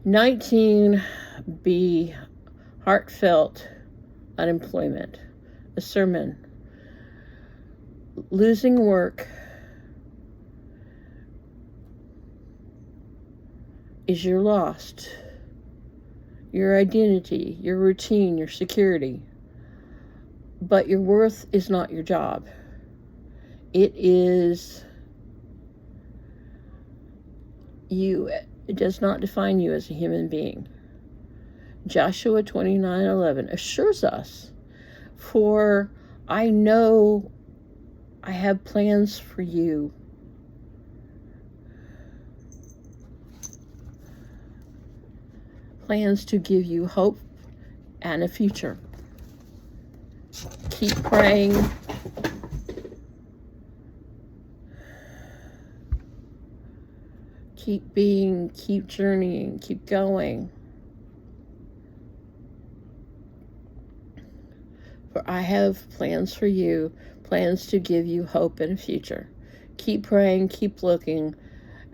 19B, heartfelt unemployment. A sermon. Losing work is your lost, your identity, your routine, your security. But your worth is not your job. It is you. It does not define you as a human being. Joshua 29:11 assures us, for I know I have plans for you. Plans to give you hope and a future. Keep praying. Keep being, keep journeying, keep going. For I have plans for you, plans to give you hope and a future. Keep praying, keep looking,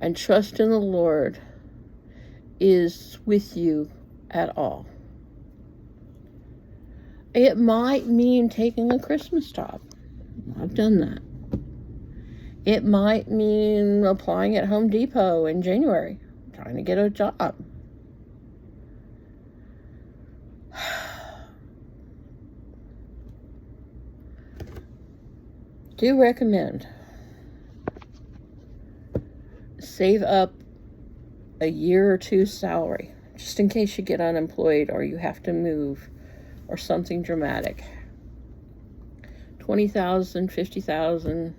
and trust in the Lord is with you at all. It might mean taking a Christmas job. I've done that. It might mean applying at Home Depot in January, trying to get a job. Do recommend save up a year or two's salary, just in case you get unemployed or you have to move or something dramatic. $20,000, $50,000.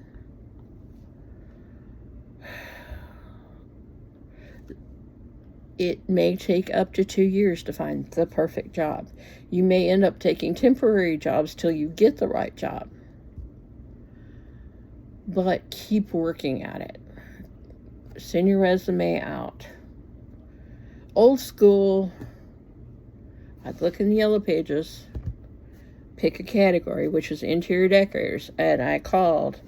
It may take up to 2 years to find the perfect job. You may end up taking temporary jobs till you get the right job. But keep working at it. Send your resume out. Old school, I'd look in the yellow pages, pick a category, which was interior decorators, and I called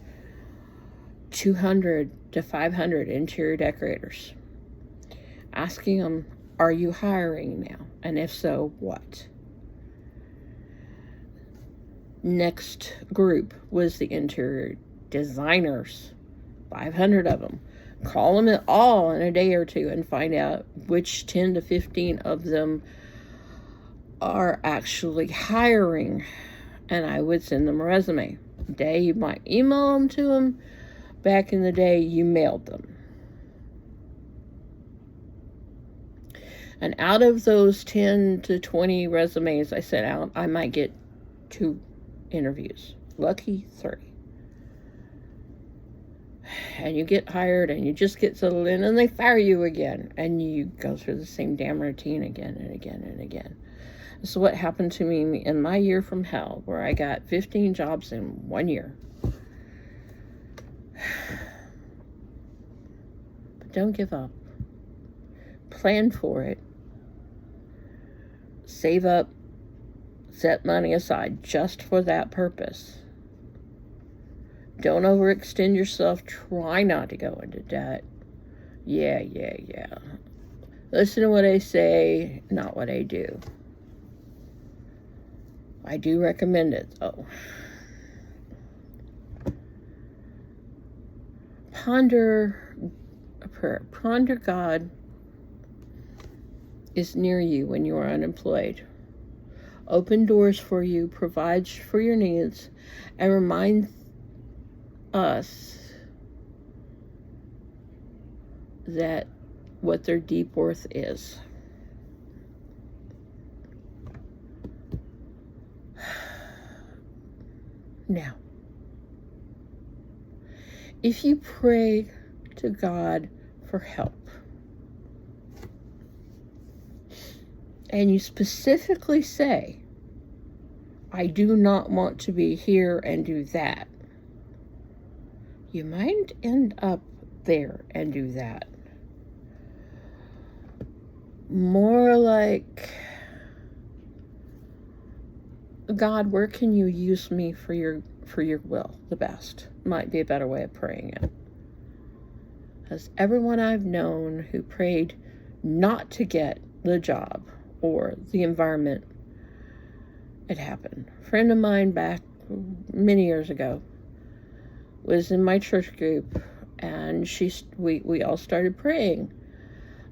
200 to 500 interior decorators, asking them, are you hiring now? And if so, what? Next group was the interior designers, 500 of them. Call them all in a day or two and find out which 10 to 15 of them are actually hiring. And I would send them a resume. Today you might email them to them. Back in the day, you mailed them. And out of those 10 to 20 resumes I sent out, I might get 2 interviews. Lucky 3. And you get hired and you just get settled in and they fire you again. And you go through the same damn routine again and again and again. So what happened to me in my year from hell, where I got 15 jobs in 1 year. But don't give up. Plan for it. Save up. Set money aside just for that purpose. Don't overextend yourself. Try not to go into debt. Yeah. Listen to what I say, not what I do. I do recommend it, though. Ponder a prayer. Ponder God is near you when you are unemployed. Open doors for you, provides for your needs, and remind us that what their deep worth is. Now, if you pray to God for help, and you specifically say, I do not want to be here and do that, you might end up there and do that. More like, God, where can you use me for your will the best? Might be a better way of praying it. Because everyone I've known who prayed not to get the job or the environment it happened. A friend of mine back many years ago was in my church group, and we all started praying.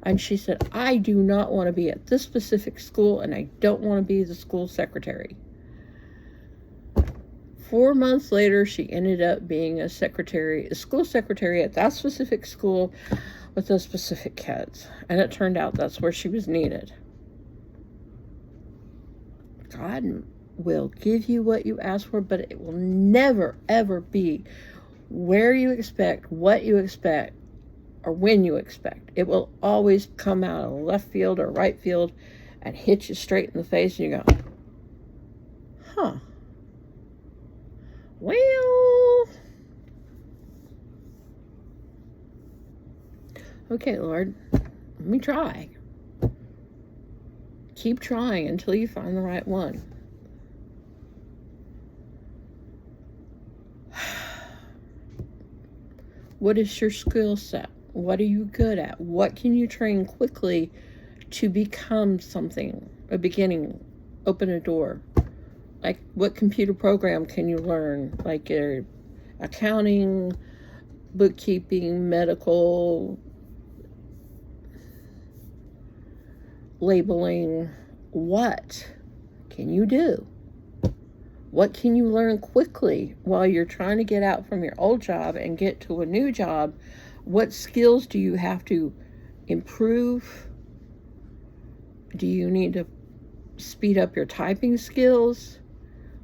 And she said, I do not want to be at this specific school, and I don't want to be the school secretary. 4 months later, she ended up being a school secretary at that specific school with those specific kids. And it turned out that's where she was needed. God will give you what you ask for, but it will never, ever be where you expect, what you expect, or when you expect. It will always come out of left field or right field and hit you straight in the face, and you go, huh. Well, okay, Lord, let me try. Keep trying until you find the right one. What is your skill set? What are you good at? What can you train quickly to become something? A beginning, open a door. Like, what computer program can you learn? Like your accounting, bookkeeping, medical, labeling. What can you do? What can you learn quickly while you're trying to get out from your old job and get to a new job? What skills do you have to improve? Do you need to speed up your typing skills?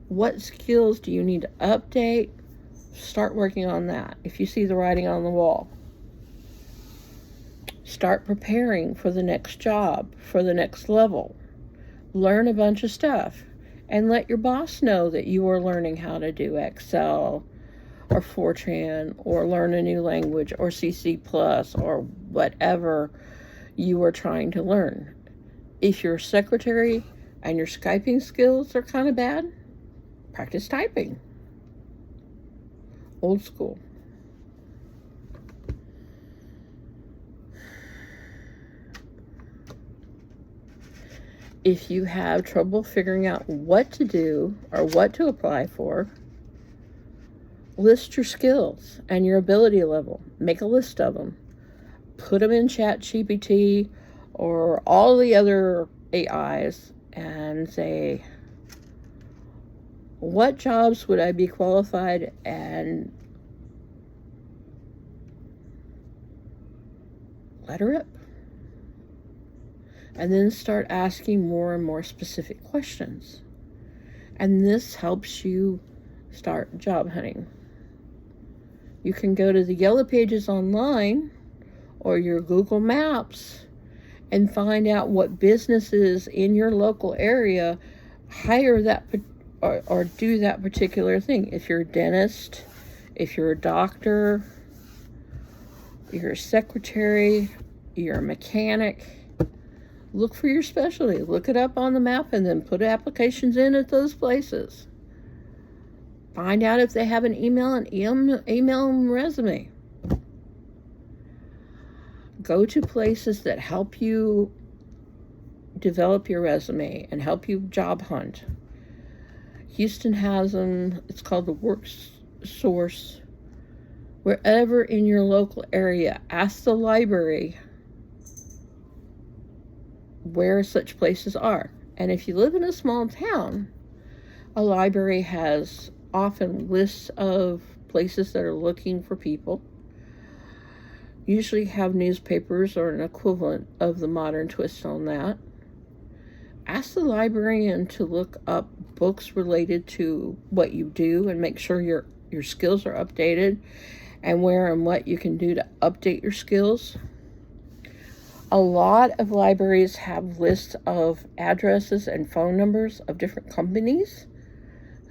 What skills do you need to update? Start working on that. If you see the writing on the wall, start preparing for the next job, for the next level. Learn a bunch of stuff and let your boss know that you are learning how to do Excel or Fortran, or learn a new language, or CC Plus, or whatever you are trying to learn. If you're a secretary and your Skyping skills are kind of bad, practice typing. Old school. If you have trouble figuring out what to do or what to apply for, list your skills and your ability level. Make a list of them. Put them in ChatGPT or all the other AIs and say, what jobs would I be qualified, and let her up. And then start asking more and more specific questions. And this helps you start job hunting. You can go to the Yellow Pages online or your Google Maps and find out what businesses in your local area hire that or do that particular thing. If you're a dentist, if you're a doctor, you're a secretary, you're a mechanic, look for your specialty. Look it up on the map and then put applications in at those places. Find out if they have an email and email them resume. Go to places that help you develop your resume and help you job hunt. Houston has them. It's called the Work Source. Wherever in your local area, ask the library where such places are. And if you live in a small town, a library has often lists of places that are looking for people. Usually have newspapers or an equivalent of the modern twist on that. Ask the librarian to look up books related to what you do and make sure your skills are updated and where and what you can do to update your skills. A lot of libraries have lists of addresses and phone numbers of different companies.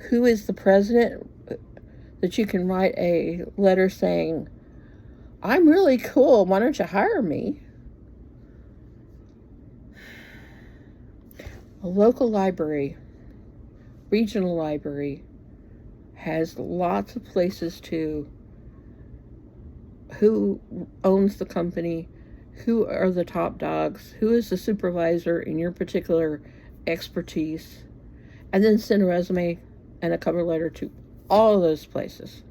Who is the president, that you can write a letter saying, I'm really cool, why don't you hire me? A local library, regional library, has lots of places to who owns the company, Who are the top dogs? Who is the supervisor in your particular expertise? And then send a resume and a cover letter to all of those places.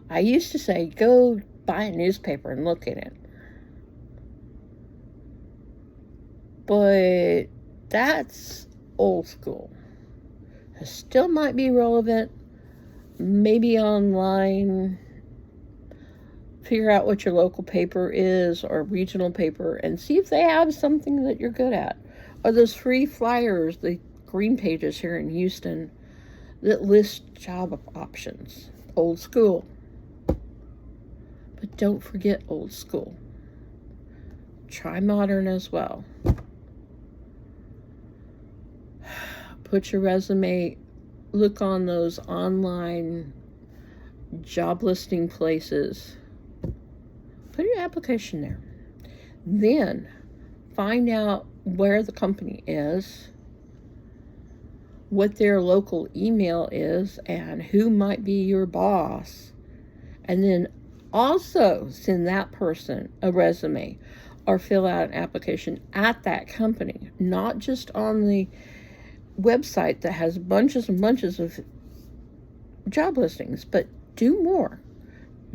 I used to say, go buy a newspaper and look in it. But that's old school. It still might be relevant. Maybe online. Figure out what your local paper is or regional paper and see if they have something that you're good at. Or those free flyers, the green pages here in Houston that list job options. Old school. But don't forget old school. Try modern as well. Put your resume, look on those online job listing places. Put your application there. Then find out where the company is, what their local email is, and who might be your boss. And then also send that person a resume or fill out an application at that company, not just on the website that has bunches and bunches of job listings, but do more.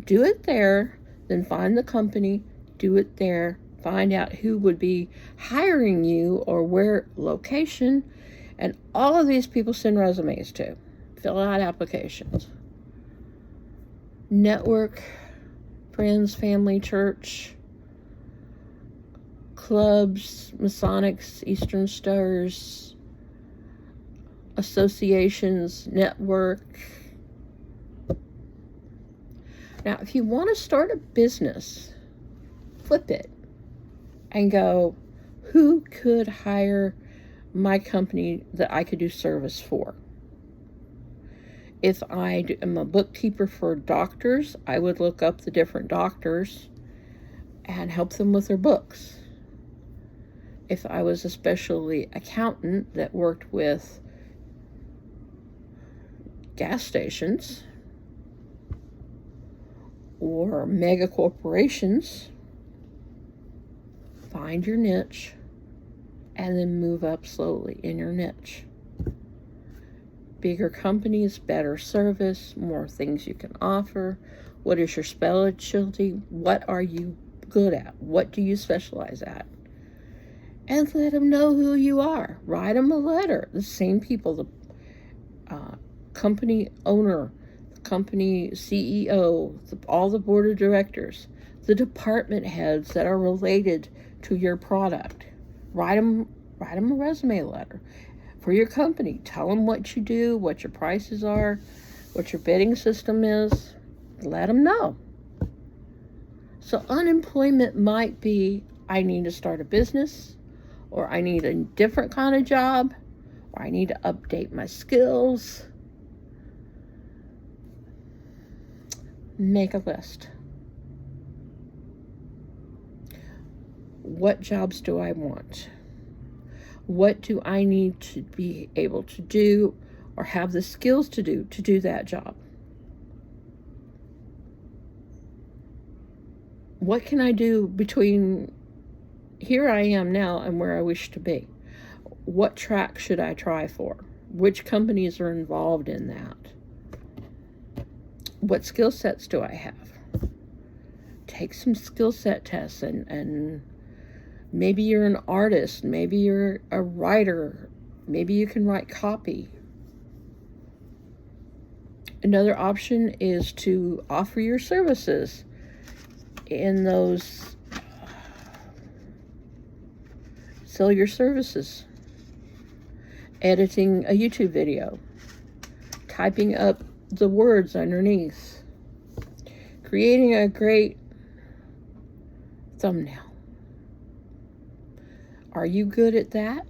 Do it there, then find the company, do it there, find out who would be hiring you or where location, and all of these people send resumes to. Fill out applications. Network, friends, family, church, clubs, Masonics, Eastern Stars, associations, network. Now, if you want to start a business, flip it and go, who could hire my company that I could do service for? If I am a bookkeeper for doctors, I would look up the different doctors and help them with their books. If I was a specialty accountant that worked with gas stations or mega corporations, find your niche and then move up slowly in your niche. Bigger companies, better service, more things you can offer. What is your specialty? What are you good at? What do you specialize at? And let them know who you are. Write them a letter. The same people, the company owner, the company CEO, all the board of directors, the department heads that are related to your product. Write them a resume letter for your company. Tell them what you do, what your prices are, what your bidding system is. Let them know. So unemployment might be, I need to start a business, or I need a different kind of job, or I need to update my skills. Make a list. What jobs do I want? What do I need to be able to do or have the skills to do that job? What can I do between here I am now and where I wish to be? What track should I try for? Which companies are involved in that? What skill sets do I have? Take some skill set tests and maybe you're an artist, maybe you're a writer, maybe you can write copy. Another option is to offer your services in those, sell your services. Editing a YouTube video, typing up the words underneath, creating a great thumbnail. Are you good at that?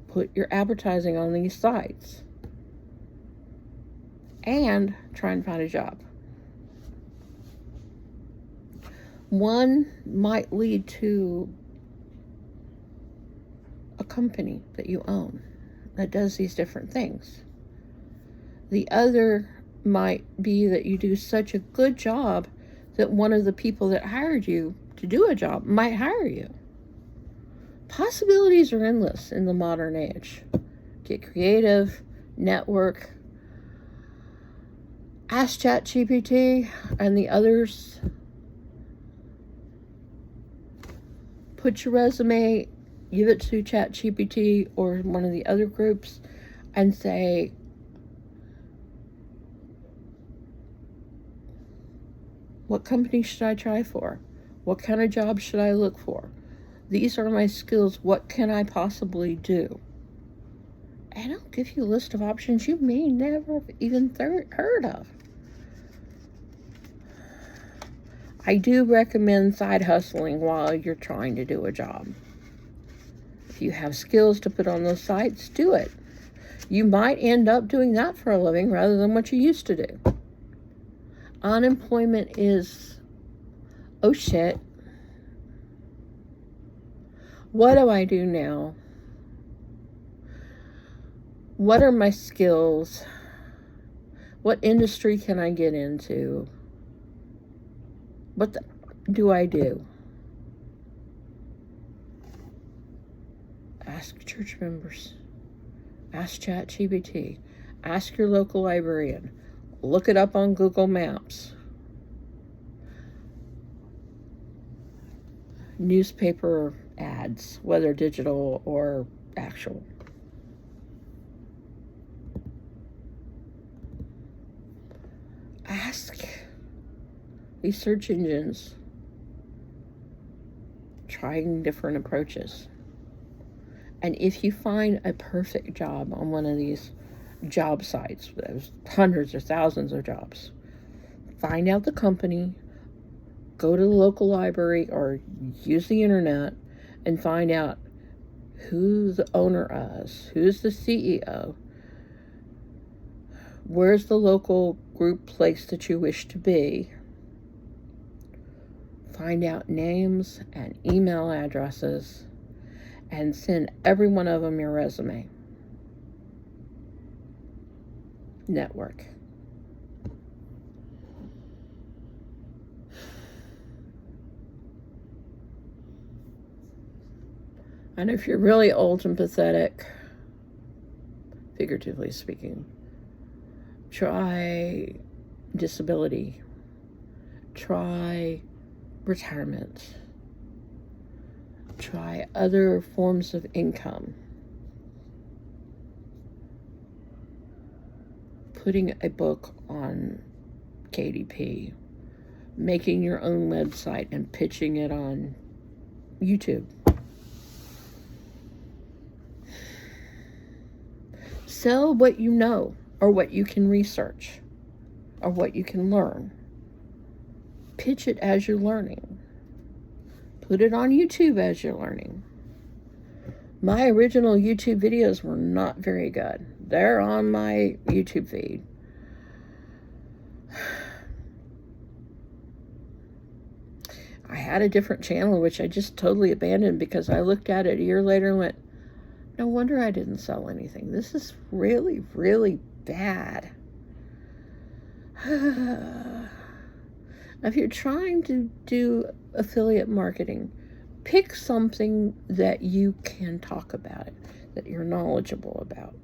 Put your advertising on these sites and try and find a job. One might lead to a company that you own that does these different things. The other might be that you do such a good job that one of the people that hired you to do a job might hire you. Possibilities are endless in the modern age. Get creative, network. Ask ChatGPT and the others. Put your resume, give it to ChatGPT or one of the other groups and say, what company should I try for? What kind of job should I look for? These are my skills. What can I possibly do? And I'll give you a list of options you may never have even heard of. I do recommend side hustling while you're trying to do a job. If you have skills to put on those sites, do it. You might end up doing that for a living rather than what you used to do. Unemployment is, oh shit. What do I do now? What are my skills? What industry can I get into? What do I do? Ask church members. Ask ChatGPT. Ask your local librarian. Look it up on Google Maps. Newspaper ads, whether digital or actual. Ask these search engines, trying different approaches. And if you find a perfect job on one of these job sites, there's hundreds or thousands of jobs, find out the company, go to the local library or use the internet and find out who the owner is, who's the CEO, where's the local group place that you wish to be. Find out names and email addresses and send every one of them your resume. Network. And if you're really old and pathetic, figuratively speaking, try disability. Try retirement. Try other forms of income. Putting a book on KDP. Making your own website and pitching it on YouTube. Sell what you know, or what you can research, or what you can learn. Pitch it as you're learning. Put it on YouTube as you're learning. My original YouTube videos were not very good. They're on my YouTube feed. I had a different channel, which I just totally abandoned because I looked at it a year later and went, no wonder I didn't sell anything. This is really, really bad. If you're trying to do affiliate marketing, pick something that you can talk about it, that you're knowledgeable about.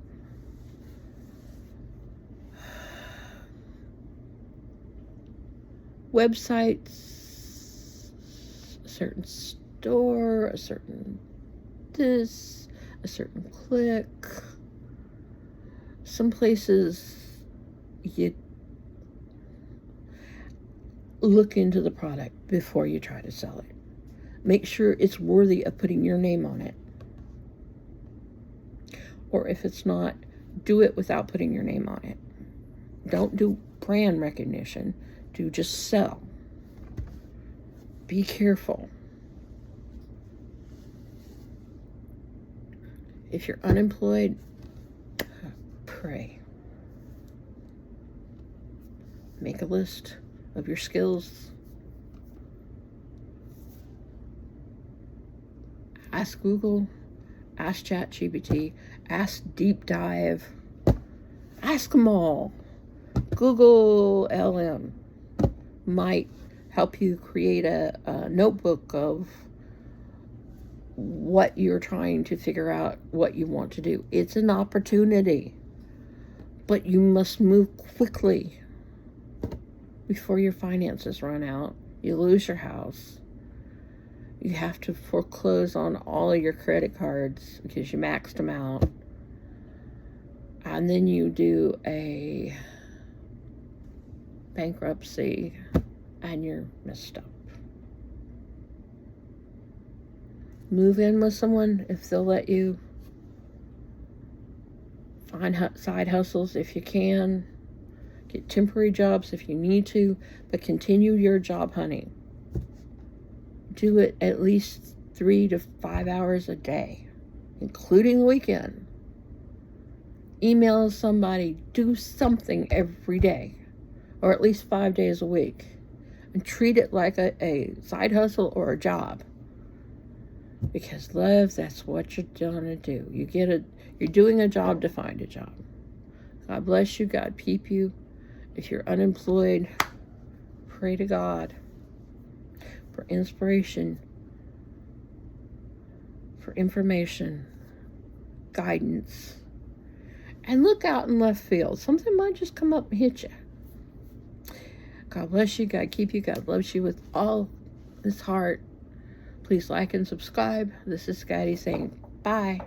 Websites, a certain store, a certain this, a certain click. Some places you look into the product before you try to sell it. Make sure it's worthy of putting your name on it. Or if it's not, do it without putting your name on it. Don't do brand recognition. Do just sell. Be careful. If you're unemployed, pray. Make a list of your skills. Ask Google. Ask ChatGPT. Ask Deep Dive. Ask them all. Google LM might help you create a notebook of what you're trying to figure out, what you want to do. It's an opportunity, but you must move quickly before your finances run out. You lose your house. You have to foreclose on all of your credit cards because you maxed them out. And then you do a bankruptcy and you're messed up. Move in with someone if they'll let you. Find side hustles if you can. Get temporary jobs if you need to, but continue your job hunting. Do it at least 3 to 5 hours a day, including the weekend. Email somebody, do something every day, or at least 5 days a week, and treat it like a side hustle or a job. Because love, that's what you're gonna do. You're doing a job to find a job. God bless you. God keep you. If you're unemployed, pray to God for inspiration, for information, guidance. And look out in left field. Something might just come up and hit you. God bless you. God keep you. God loves you with all his heart. Please like and subscribe. This is Scotty saying bye.